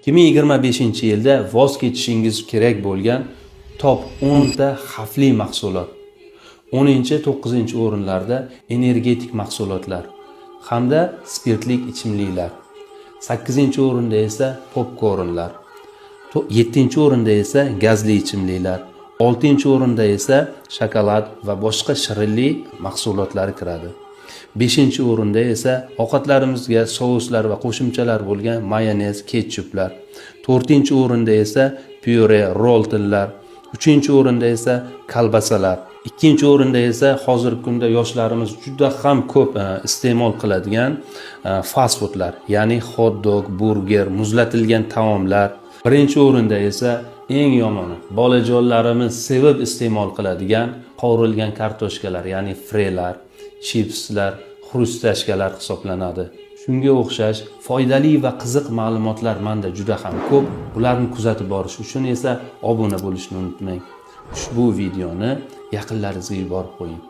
2025-yilda voz kechishingiz kerak bo'lgan top 10 ta xavfli mahsulot. 10-9 o'rinlarda energetik mahsulotlar hamda spirtli ichimliklar. 8-o'rinda esa popkornlar. 7-o'rinda esa gazli ichimliklar. 6-o'rinda esa shokolad va boshqa shirinlik mahsulotlari kiradi. 5-o'rinda esa ovqatlarimizga souslar va qo'shimchalar bo'lgan mayonez, ketchuplar. 4-o'rinda esa pyure, roltinlar. 3-o'rinda esa kolbasalar. 2-o'rinda esa hozirgi kunda yoshlarimiz juda ham ko'p iste'mol qiladigan fast foodlar, ya'ni hot dog, burger, muzlatilgan taomlar. 1-o'rinda esa eng yomoni bolajonlarimiz sevib iste'mol qiladigan qovurilgan kartoshkalar, ya'ni frelar, chipslar, xrustashkalar hisoblanadi. Shunga o'xshash foydali va qiziq ma'lumotlar menda juda ham ko'p. Ularni kuzatib borish uchun esa obuna bo'lishni unutmang. Ushbu videoni yaqinlaringizga yuborib qo'ying.